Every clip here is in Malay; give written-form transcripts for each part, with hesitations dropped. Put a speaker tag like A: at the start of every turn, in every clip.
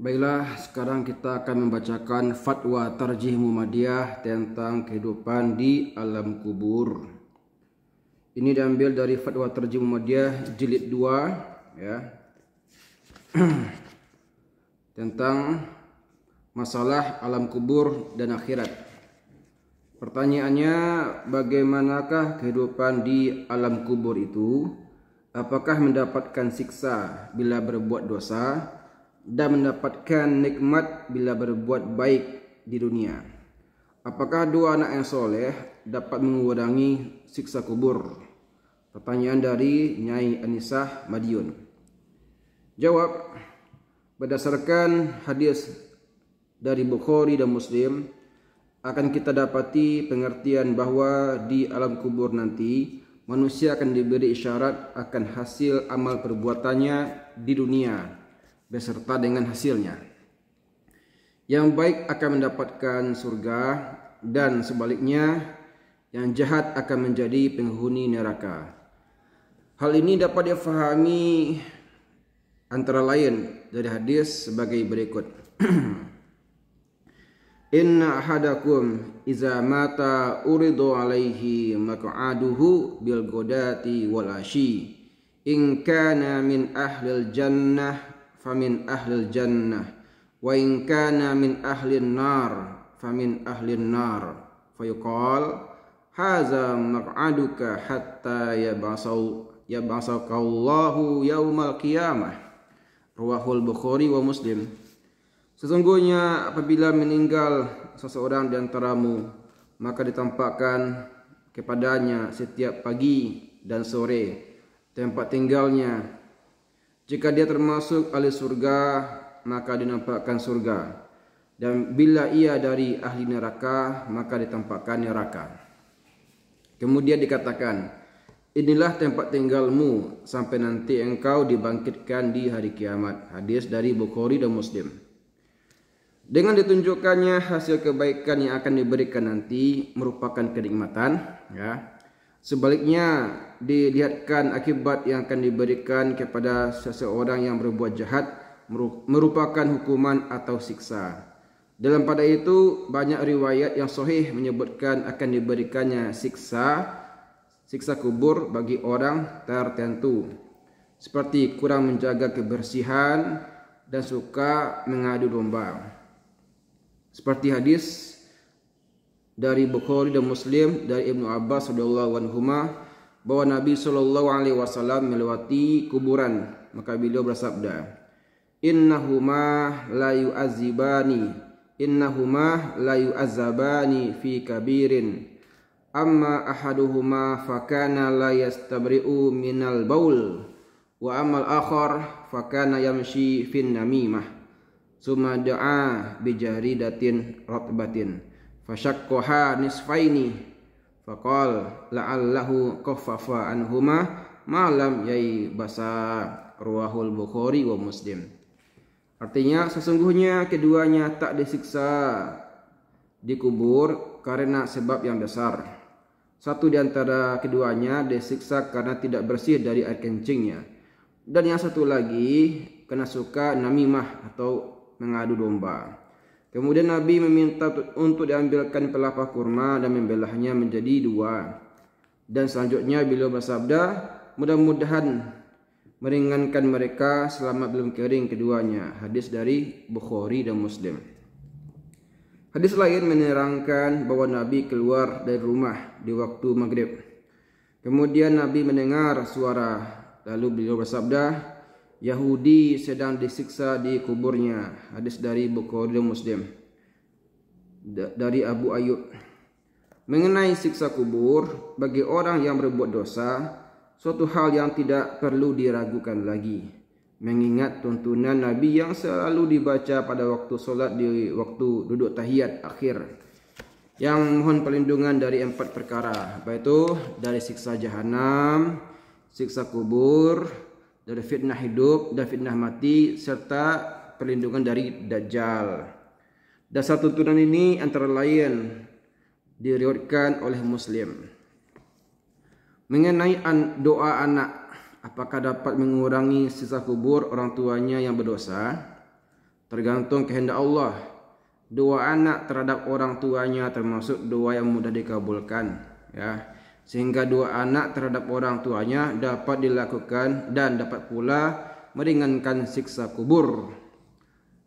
A: Baiklah, sekarang kita akan membacakan fatwa Tarjih Muhammadiyah tentang kehidupan di alam kubur. Ini diambil dari fatwa Tarjih Muhammadiyah jilid 2 ya. Tentang masalah alam kubur dan akhirat. Pertanyaannya, bagaimanakah kehidupan di alam kubur itu? Apakah mendapatkan siksa bila berbuat dosa dan mendapatkan nikmat bila berbuat baik di dunia? Apakah dua anak yang soleh dapat mengurangi siksa kubur? Pertanyaan dari Nyai Anisah Madiun. Jawab, berdasarkan hadis dari Bukhari dan Muslim, akan kita dapati pengertian bahwa di alam kubur nanti manusia akan diberi isyarat akan hasil amal perbuatannya di dunia beserta dengan hasilnya. Yang baik akan mendapatkan surga dan sebaliknya yang jahat akan menjadi penghuni neraka. Hal ini dapat difahami antara lain dari hadis sebagai berikut. Inna ahadakum iza mata uridu alaihi maq'aduhu bil ghadati wal ashi in kana min ahlil jannah famin ahlil jannah wa in kana min ahlin nar famin ahlin nar fayuqal haza maq'aduka hatta yab'asakallahu yaumal qiyamah. Rawahul Bukhari wa Muslim. Sesungguhnya apabila meninggal seseorang di antaramu, maka ditampakkan kepadanya setiap pagi dan sore tempat tinggalnya. Jika dia termasuk ahli surga, maka dinampakkan surga. Dan bila ia dari ahli neraka, maka ditampakkan neraka. Kemudian dikatakan, inilah tempat tinggalmu sampai nanti engkau dibangkitkan di hari kiamat. Hadis dari Bukhari dan Muslim. Dengan ditunjukkannya hasil kebaikan yang akan diberikan nanti merupakan kenikmatan ya. Sebaliknya dilihatkan akibat yang akan diberikan kepada seseorang yang berbuat jahat merupakan hukuman atau siksa. Dalam pada itu banyak riwayat yang sahih menyebutkan akan diberikannya siksa kubur bagi orang tertentu, seperti kurang menjaga kebersihan dan suka mengadu domba. Seperti hadis dari Bukhari dan Muslim dari Ibnu Abbas radhiyallahu anhuma bahwa Nabi sallallahu alaihi wasallam melewati kuburan, maka beliau bersabda, innahuma la yu'azzabani fi kabirin amma ahaduhuma fakana la yastabri'u minal baul wa amal akhar fakana yamshi fin namimah summa da'a bijaridatin ratbatin fashaqqaha nisfaini faqal la'allahu khaffafa anhuma ma lam yaybasa. Rawahul Bukhari wa Muslim. Artinya sesungguhnya keduanya tak disiksa di kubur karena sebab yang besar. Satu di antara keduanya disiksa karena tidak bersih dari air kencingnya, dan yang satu lagi kena suka namimah atau mengadu domba. Kemudian Nabi meminta untuk diambilkan pelepah kurma dan membelahnya menjadi dua. Dan selanjutnya beliau bersabda, mudah-mudahan meringankan mereka selama belum kering keduanya. Hadis dari Bukhari dan Muslim. Hadis lain menerangkan bahwa Nabi keluar dari rumah di waktu maghrib. Kemudian Nabi mendengar suara, lalu beliau bersabda, Yahudi sedang disiksa di kuburnya. Hadis dari Bukhari dan Muslim. Dari Abu Ayyub. Mengenai siksa kubur bagi orang yang berbuat dosa, suatu hal yang tidak perlu diragukan lagi, mengingat tuntunan Nabi yang selalu dibaca pada waktu solat di waktu duduk tahiyat akhir, yang mohon perlindungan dari 4 perkara, yaitu dari siksa jahanam, siksa kubur, dari fitnah hidup dan fitnah mati, serta perlindungan dari Dajjal. Dasar tuntunan ini antara lain diriwayatkan oleh Muslim. Mengenai doa anak, apakah dapat mengurangi siksa kubur orang tuanya yang berdosa? tergantung kehendak Allah. Doa anak terhadap orang tuanya termasuk doa yang mudah dikabulkan, ya. Sehingga doa anak terhadap orang tuanya dapat dilakukan dan dapat pula meringankan siksa kubur.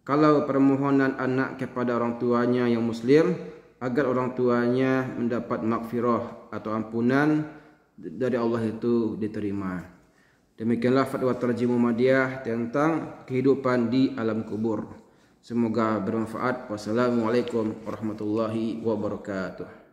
A: Kalau permohonan anak kepada orang tuanya yang muslim agar orang tuanya mendapat maghfirah atau ampunan dari Allah itu diterima. Demikianlah fatwa Tarjim Muhammadiyah tentang kehidupan di alam kubur. Semoga bermanfaat. Wassalamualaikum warahmatullahi wabarakatuh.